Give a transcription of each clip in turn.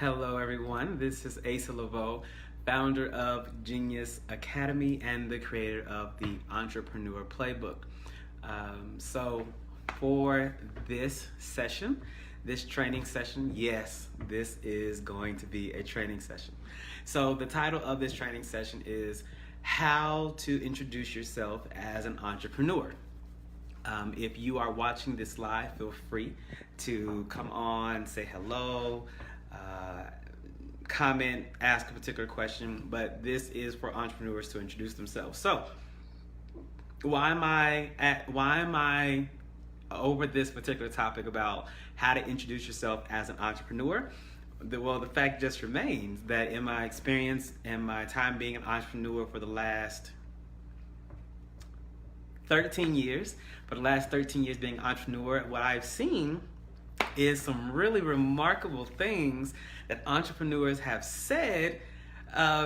Hello everyone, this is Asa Leveaux, founder of Genius Academy and the creator of the Entrepreneur Playbook. So for this session, this training session, yes, this is going to be a training session. So the title of this training session is How to Introduce Yourself as an Entrepreneur. If you are watching this live, feel free to come on, say hello, comment, ask a particular question, but this is for entrepreneurs to introduce themselves. So why am I over this particular topic about how to introduce yourself as an entrepreneur? The fact just remains that in my experience and my time being an entrepreneur for the last 13 years, being an entrepreneur, what I've seen is some really remarkable things that entrepreneurs have said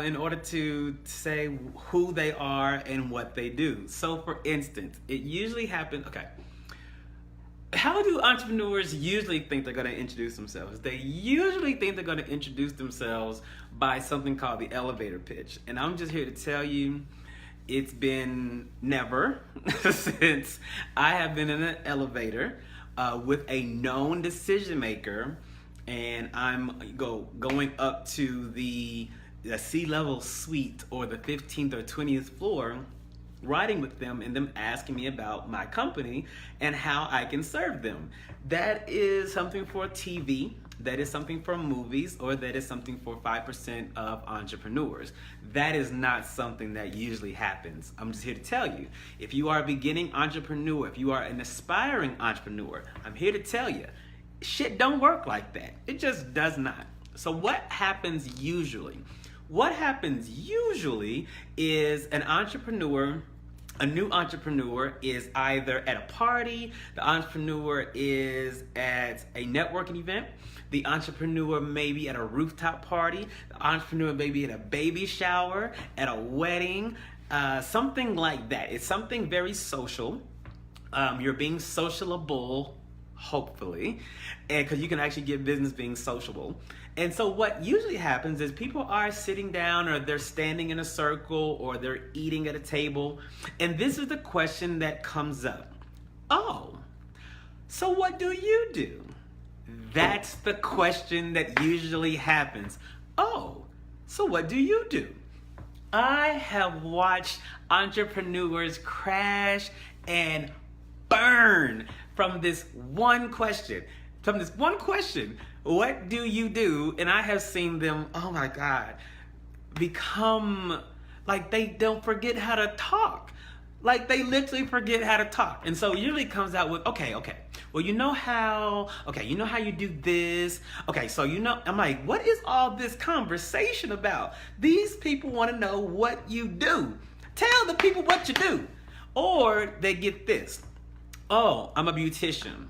in order to say who they are and what they do. So for instance, it usually happens, how do entrepreneurs usually think they're going to introduce themselves? They usually think they're going to introduce themselves by something called the elevator pitch. And I'm just here to tell you, it's been never since I have been in an elevator with a known decision maker, and I'm going up to the C-level suite or the 15th or 20th floor, riding with them and them asking me about my company and how I can serve them. That is something for TV, that is something for movies, or that is something for 5% of entrepreneurs. That is not something that usually happens. I'm just here to tell you, if you are a beginning entrepreneur, if you are an aspiring entrepreneur, I'm here to tell you, shit don't work like that. It just does not. So what happens usually? What happens usually is a new entrepreneur is either at a party, the entrepreneur is at a networking event, the entrepreneur may be at a rooftop party, the entrepreneur may be at a baby shower, at a wedding, something like that. It's something very social. You're being sociable, hopefully, and because you can actually get business being sociable. And so what usually happens is people are sitting down, or they're standing in a circle, or they're eating at a table, and this is the question that comes up. Oh, so what do you do? That's the question that usually happens. Oh, so what do you do? I have watched entrepreneurs crash and burn from this one question. What do you do? And I have seen them, oh my God, become like they don't forget how to talk. Like they literally forget how to talk. And so it usually comes out with, okay. Well, you know how you do this. Okay, so I'm like, what is all this conversation about? These people want to know what you do. Tell the people what you do. Or they get this. Oh, I'm a beautician.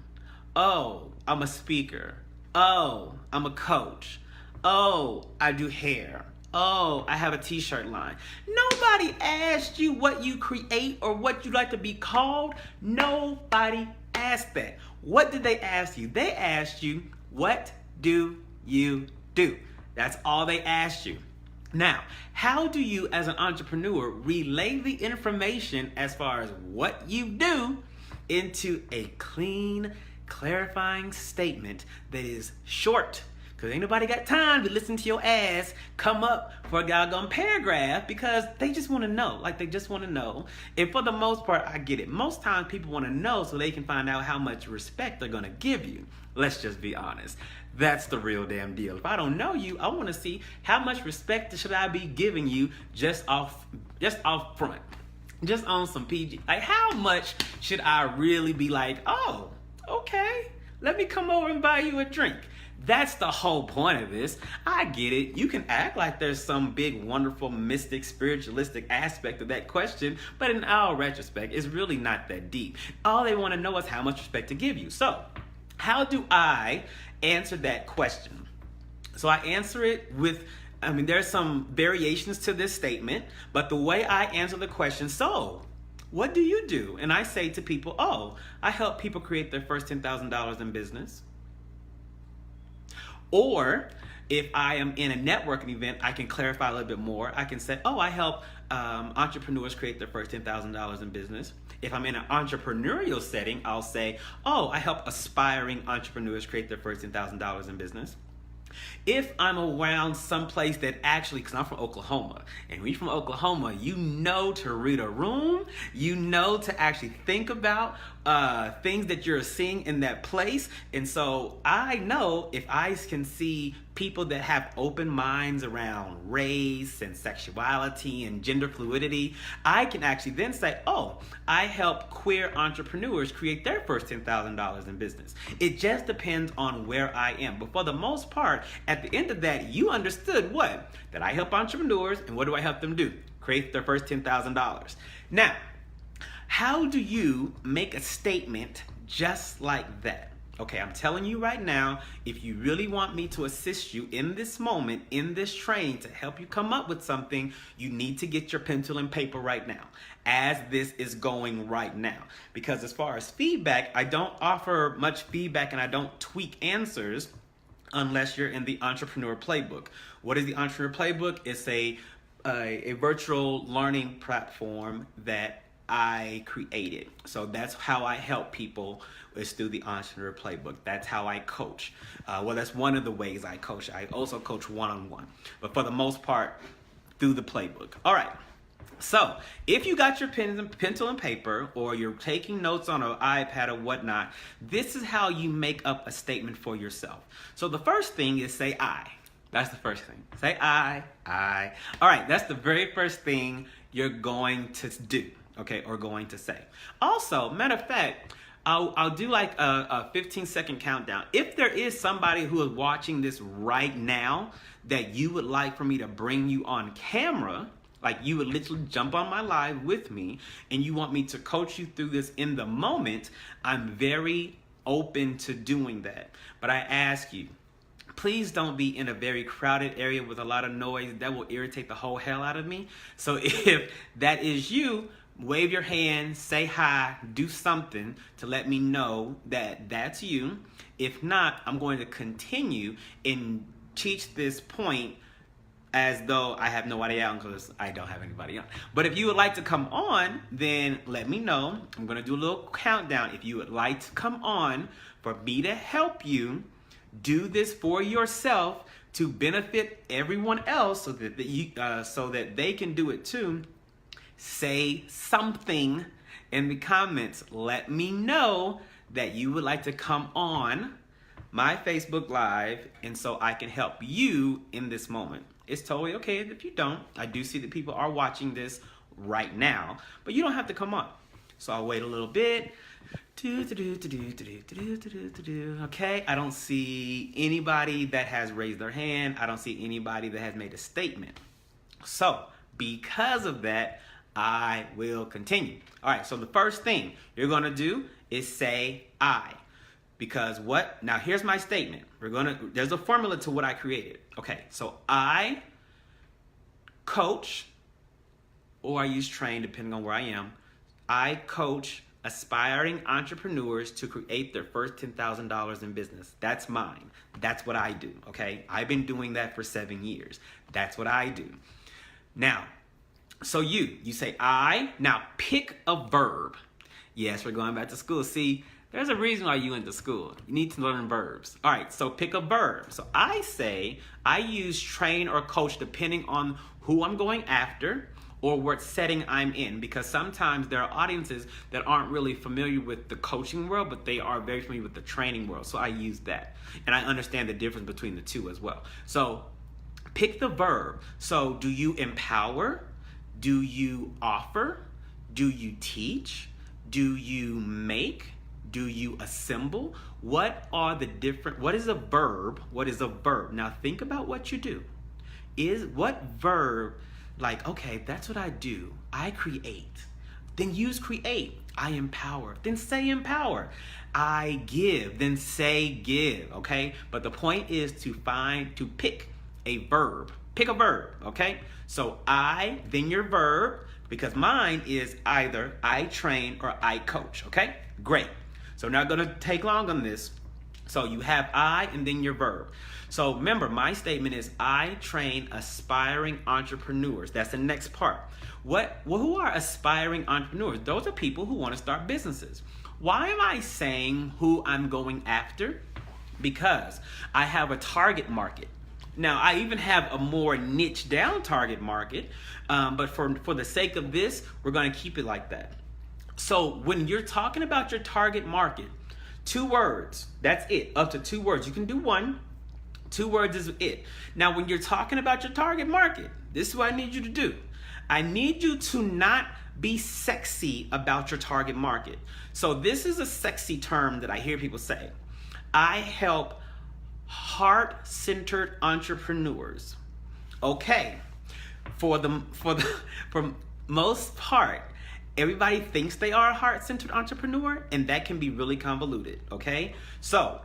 Oh, I'm a speaker. Oh, I'm a coach. Oh, I do hair. Oh, I have a t-shirt line. Nobody asked you what you create or what you like to be called. Nobody asked that. What did they ask you? They asked you, what do you do? That's all they asked you. Now, how do you as an entrepreneur relay the information as far as what you do into a clean, clarifying statement that is short? Because ain't nobody got time to listen to your ass come up for a doggone paragraph, because they just want to know. Like, they just want to know. And for the most part, I get it. Most times people want to know so they can find out how much respect they're going to give you. Let's just be honest. That's the real damn deal. If I don't know you, I want to see how much respect should I be giving you just off front. Just on some PG. Like, how much should I really be like, oh, okay, let me come over and buy you a drink? That's the whole point of this. I get it. You can act like there's some big, wonderful, mystic, spiritualistic aspect of that question, but in all retrospect, it's really not that deep. All they want to know is how much respect to give you. So, how do I answer that question? So I answer it with, there's some variations to this statement, but the way I answer the question, so what do you do? And I say to people, oh, I help people create their first $10,000 in business. Or If I am in a networking event, I can clarify a little bit more. I can say, oh, I help entrepreneurs create their first $10,000 in business. If I'm in an entrepreneurial setting, I'll say, oh, I help aspiring entrepreneurs create their first $10,000 in business. If I'm around someplace that actually, because I'm from Oklahoma, and when you're from Oklahoma, you know to read a room, you know to actually think about things that you're seeing in that place. And so I know if I can see people that have open minds around race and sexuality and gender fluidity, I can actually then say, oh, I help queer entrepreneurs create their first $10,000 in business. It just depends on where I am. But for the most part, at the end of that, you understood what? That I help entrepreneurs, and what do I help them do? Create their first $10,000. Now, how do you make a statement just like that? Okay, I'm telling you right now, if you really want me to assist you in this moment, in this training, to help you come up with something, you need to get your pencil and paper right now, as this is going right now. Because as far as feedback, I don't offer much feedback and I don't tweak answers unless you're in the Entrepreneur Playbook. What is the Entrepreneur Playbook? It's a virtual learning platform that I created. So that's how I help people, is through the Entrepreneur Playbook. That's how I coach. Well, that's one of the ways I coach. I also coach one-on-one, but for the most part, through the playbook. All right. So if you got your pencil and paper, or you're taking notes on an iPad or whatnot, this is how you make up a statement for yourself. So the first thing is say I. That's the first thing. Say I. All right, that's the very first thing you're going to do, okay, or going to say. Also, matter of fact, I'll do like a 15-second countdown. If there is somebody who is watching this right now that you would like for me to bring you on camera, like you would literally jump on my live with me and you want me to coach you through this in the moment, I'm very open to doing that. But I ask you, please don't be in a very crowded area with a lot of noise. That will irritate the whole hell out of me. So if that is you, wave your hand, say hi, do something to let me know that that's you. If not, I'm going to continue and teach this point as though I have nobody on, because I don't have anybody on. But if you would like to come on, then let me know. I'm going to do a little countdown. If you would like to come on for me to help you do this for yourself to benefit everyone else, so that they can do it too, say something in the comments. Let me know that you would like to come on my Facebook Live, and so I can help you in this moment. It's totally okay if you don't. I do see that people are watching this right now, but you don't have to come on. So I'll wait a little bit. Okay, I don't see anybody that has raised their hand. I don't see anybody that has made a statement. So because of that, I will continue. All right, so the first thing you're gonna do is say I. Because what? Now here's my statement. There's a formula to what I created. Okay, so I coach, or I use train depending on where I am. I coach aspiring entrepreneurs to create their first $10,000 in business. That's mine. That's what I do, okay? I've been doing that for 7 years. That's what I do. Now, so you say I. Now pick a verb. Yes, we're going back to school. See, there's a reason why you went to school. You need to learn verbs. All right, so pick a verb. So I say I use train or coach depending on who I'm going after or what setting I'm in, because sometimes there are audiences that aren't really familiar with the coaching world, but they are very familiar with the training world. So I use that. And I understand the difference between the two as well. So pick the verb. So do you empower? Do you offer? Do you teach? Do you make? Do you assemble? What is a verb? What is a verb? Now think about what you do. What verb, like, okay, that's what I do. I create. Then use create. I empower. Then say empower. I give. Then say give, okay? But the point is to pick a verb. Pick a verb, okay? So I, then your verb, because mine is either I train or I coach, okay? Great. So not gonna take long on this. So you have I and then your verb. So remember, my statement is I train aspiring entrepreneurs. That's the next part. Who are aspiring entrepreneurs? Those are people who want to start businesses. Why am I saying who I'm going after? Because I have a target market. Now, I even have a more niche down target market, but for the sake of this, we're going to keep it like that. So when you're talking about your target market, 2 words, that's it, up to 2 words. You can do 1, 2 words is it. Now, when you're talking about your target market, this is what I need you to do. I need you to not be sexy about your target market. So this is a sexy term that I hear people say. I help heart-centered entrepreneurs. Okay, for most part, everybody thinks they are a heart-centered entrepreneur, and that can be really convoluted, okay? So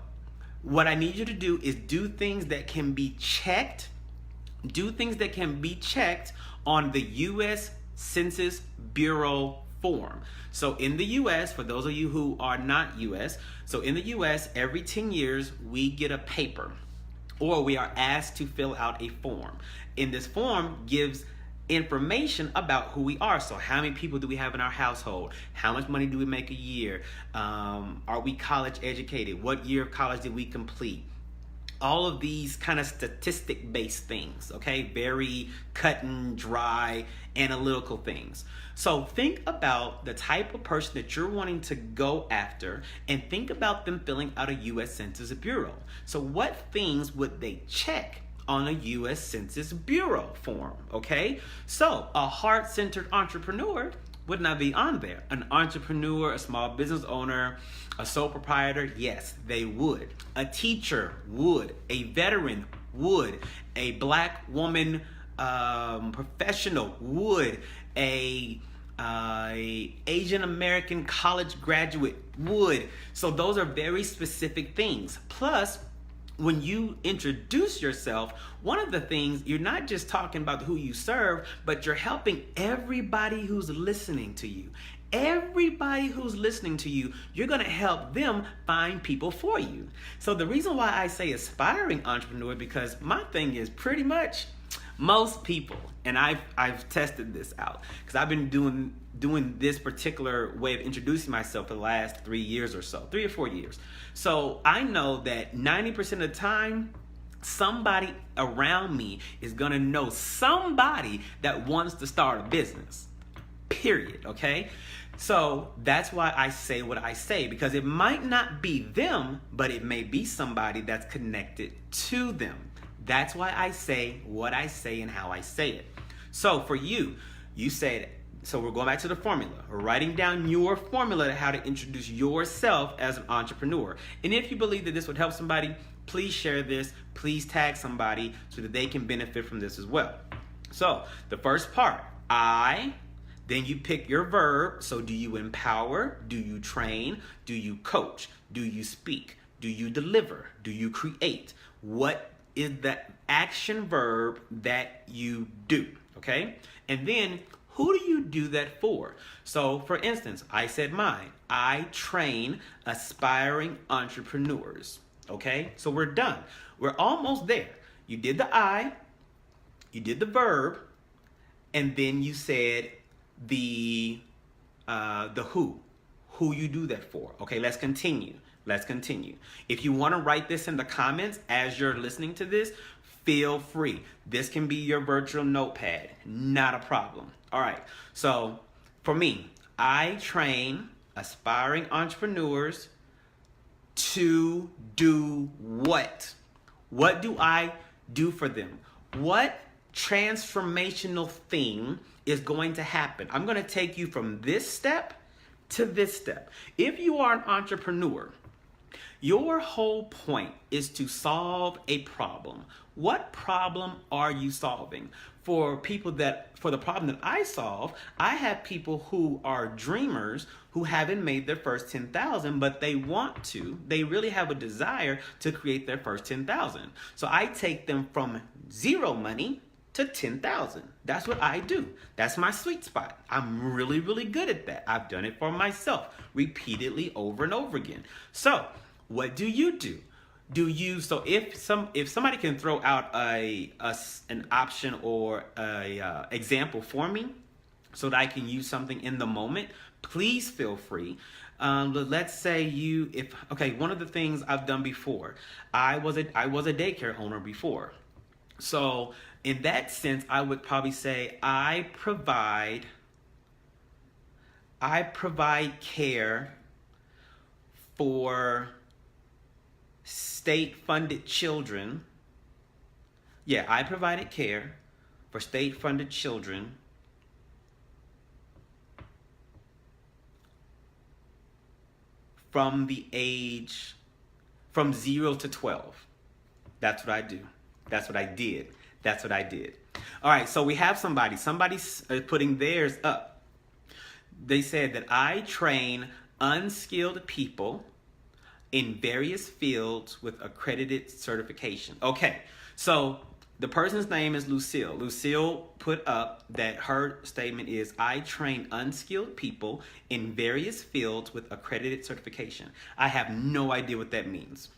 what I need you to do is do things that can be checked. Do things that can be checked on the U.S. Census Bureau form. So in the U.S., for those of you who are not U.S., so in the U.S., every 10 years, we get a paper, or we are asked to fill out a form. And this form gives information about who we are. So how many people do we have in our household? How much money do we make a year? Are we college educated? What year of college did we complete? All of these kind of statistic-based things, okay? Very cut and dry, analytical things. So think about the type of person that you're wanting to go after, and think about them filling out a U.S. Census Bureau. So what things would they check on a U.S. Census Bureau form, okay? So a heart-centered entrepreneur would not be on there. An entrepreneur, a small business owner, a sole proprietor, yes, they would. A teacher would. A veteran would. A Black woman professional would. A Asian American college graduate would. So those are very specific things. Plus, when you introduce yourself, one of the things, you're not just talking about who you serve, but you're helping everybody who's listening to you. Everybody who's listening to you, you're going to help them find people for you. So the reason why I say aspiring entrepreneur, because my thing is pretty much most people, and I've tested this out, because I've been doing this particular way of introducing myself for the last 3 years or so, 3 or 4 years. So I know that 90% of the time, somebody around me is gonna know somebody that wants to start a business, period, okay? So that's why I say what I say, because it might not be them, but it may be somebody that's connected to them. That's why I say what I say and how I say it. So for you, you said, so we're going back to the formula. We're writing down your formula to how to introduce yourself as an entrepreneur. And if you believe that this would help somebody, please share this. Please tag somebody so that they can benefit from this as well. So the first part, I, then you pick your verb. So do you empower? Do you train? Do you coach? Do you speak? Do you deliver? Do you create? What is the action verb that you do? Okay? And then who do you do that for? So for instance, I said mine. I train aspiring entrepreneurs. Okay? So we're done. We're almost there. You did the I, you did the verb, and then you said the who you do that for. Okay, let's continue. Let's continue. If you want to write this in the comments as you're listening to this, feel free. This can be your virtual notepad. Not a problem. All right. So for me, I train aspiring entrepreneurs to do what? What do I do for them? What transformational thing is going to happen? I'm going to take you from this step to this step. If you are an entrepreneur, your whole point is to solve a problem. What problem are you solving? For the problem that I solve, I have people who are dreamers who haven't made their first 10,000, but they really have a desire to create their first 10,000. So I take them from zero money to 10,000. That's what I do. That's my sweet spot. I'm really, really good at that. I've done it for myself repeatedly over and over again. So what do you do? So if somebody can throw out an option or a example for me, so that I can use something in the moment, please feel free. Let's say one of the things I've done before, I was a daycare owner before. So in that sense, I would probably say I provide care for state-funded children. Yeah, I provided care for state-funded children from 0 to 12. That's what I do. That's what I did. All right, so we have somebody's putting theirs up. They said that I train unskilled people in various fields with accredited certification. Okay, so the person's name is Lucille. Lucille put up that her statement is, I train unskilled people in various fields with accredited certification. I have no idea what that means.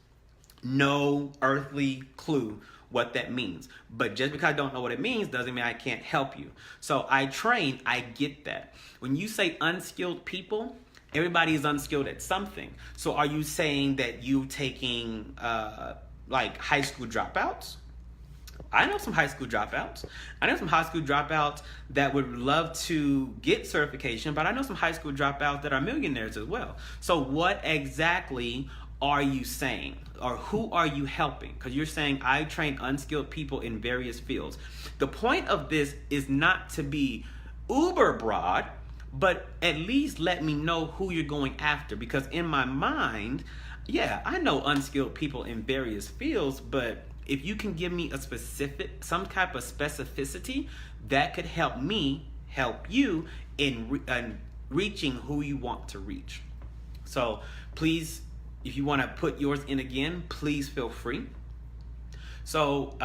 No earthly clue what that means. But just because I don't know what it means doesn't mean I can't help you. So I get that. When you say unskilled people, everybody is unskilled at something. So are you saying that you taking like high school dropouts? I know some high school dropouts. I know some high school dropouts that would love to get certification, but I know some high school dropouts that are millionaires as well. So what exactly are you saying? Or who are you helping? Because you're saying I train unskilled people in various fields. The point of this is not to be uber broad, but at least let me know who you're going after. Because in my mind, yeah, I know unskilled people in various fields, but if you can give me some type of specificity, that could help me help you in reaching who you want to reach. So please, if you want to put yours in again, please feel free. So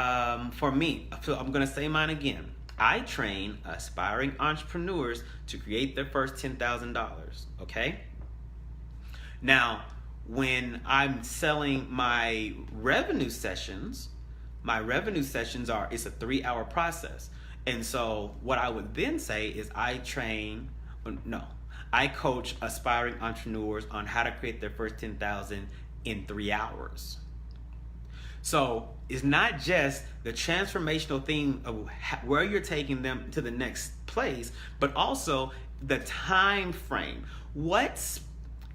for me, I'm going to say mine again. I train aspiring entrepreneurs to create their first $10,000, okay? Now, when I'm selling my revenue sessions it's a 3-hour process. And so what I would then say is I coach aspiring entrepreneurs on how to create their first 10,000 in 3 hours. So it's not just the transformational thing of where you're taking them to the next place, but also the time frame. What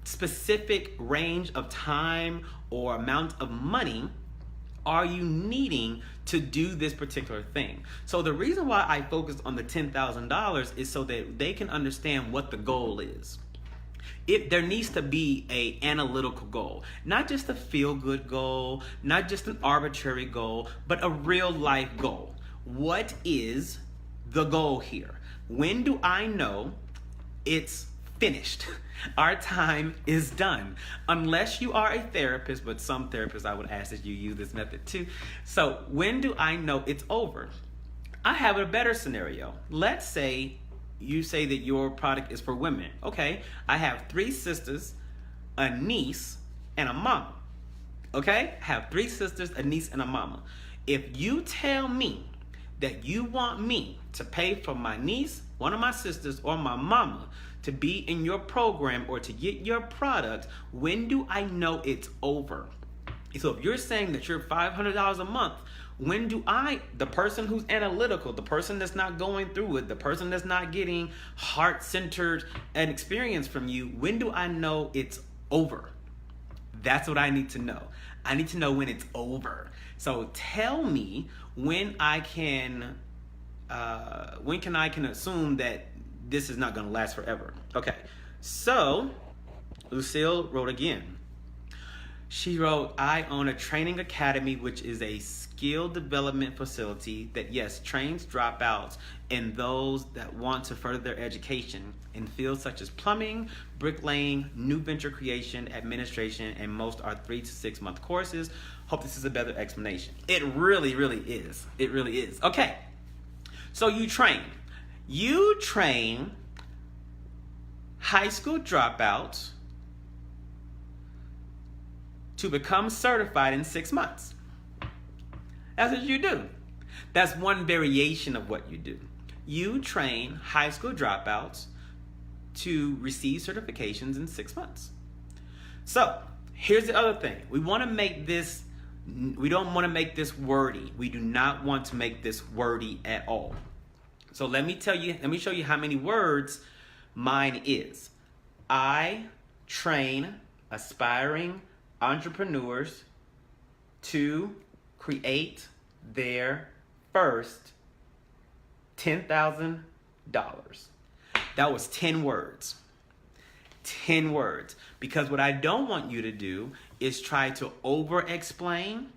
specific range of time or amount of money are you needing to do this particular thing? So the reason why I focused on the $10,000 is so that they can understand what the goal is. There needs to be an analytical goal, not just a feel-good goal, not just an arbitrary goal, but a real-life goal. What is the goal here? When do I know it's finished? Our time is done. Unless you are a therapist, but some therapists I would ask that you use this method too. So when do I know it's over? I have a better scenario. Let's say you say that your product is for women. Okay, I have 3 sisters, a niece, and a mama. Okay, I have 3 sisters, a niece, and a mama. If you tell me that you want me to pay for my niece, one of my sisters, or my mama to be in your program or to get your product, when do I know it's over? So if you're saying that you're $500 a month, when do the person who's analytical, the person that's not going through it, the person that's not getting heart-centered an experience from you, when do I know it's over? That's what I need to know. I need to know when it's over. So tell me when I can assume that this is not going to last forever. Okay, so Lucille wrote again. She wrote, I own a training academy, which is a skill development facility that, yes, trains dropouts and those that want to further their education in fields such as plumbing, bricklaying, new venture creation, administration, and most are 3 to 6 month courses. Hope this is a better explanation. It really, really is. It really is. Okay, so you train high school dropouts to become certified in 6 months. That's what you do. That's one variation of what you do. You train high school dropouts to receive certifications in 6 months. So here's the other thing. We don't want to make this wordy. We do not want to make this wordy at all. So let me show you how many words mine is. I train aspiring entrepreneurs to create their first $10,000. That was 10 words. 10 words. Because what I don't want you to do is try to over-explain.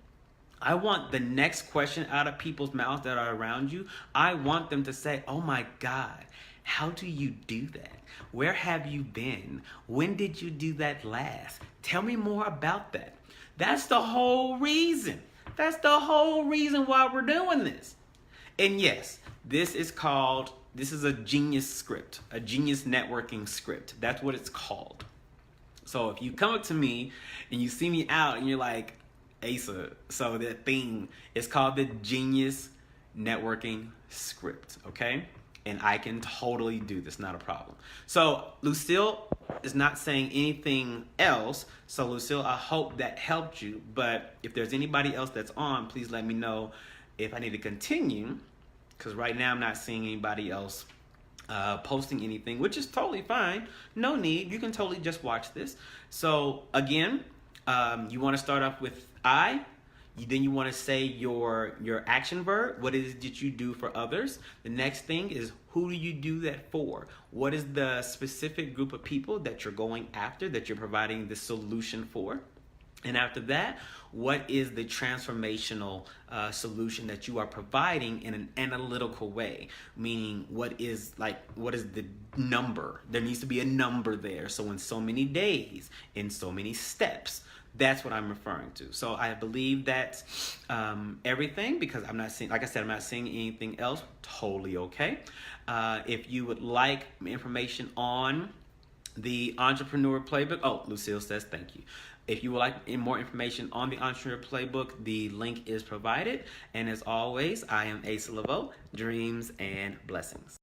I want the next question out of people's mouths that are around you. I want them to say, oh my God, how do you do that? Where have you been? When did you do that last? Tell me more about that. That's the whole reason. That's the whole reason why we're doing this. And yes, this is a genius script, a genius networking script. That's what it's called. So if you come up to me and you see me out and you're like, Asa, so that thing is called the genius networking script, okay? And I can totally do this, not a problem. So Lucille is not saying anything else. So Lucille, I hope that helped you. But if there's anybody else that's on, please let me know if I need to continue. Because right now I'm not seeing anybody else posting anything, which is totally fine. No need. You can totally just watch this. So again, you want to start off with I. Then you want to say your action verb. What is it that you do for others? The next thing is, who do you do that for? What is the specific group of people that you're going after, that you're providing the solution for? And after that, what is the transformational solution that you are providing in an analytical way? Meaning, what is the number? There needs to be a number there. So in so many days, in so many steps. That's what I'm referring to. So I believe that's everything, because I'm not seeing, like I said, I'm not seeing anything else. Totally okay. If you would like information on the Entrepreneur Playbook, oh, Lucille says thank you. If you would like more information on the Entrepreneur Playbook, the link is provided. And as always, I am Asa Leveaux. Dreams and blessings.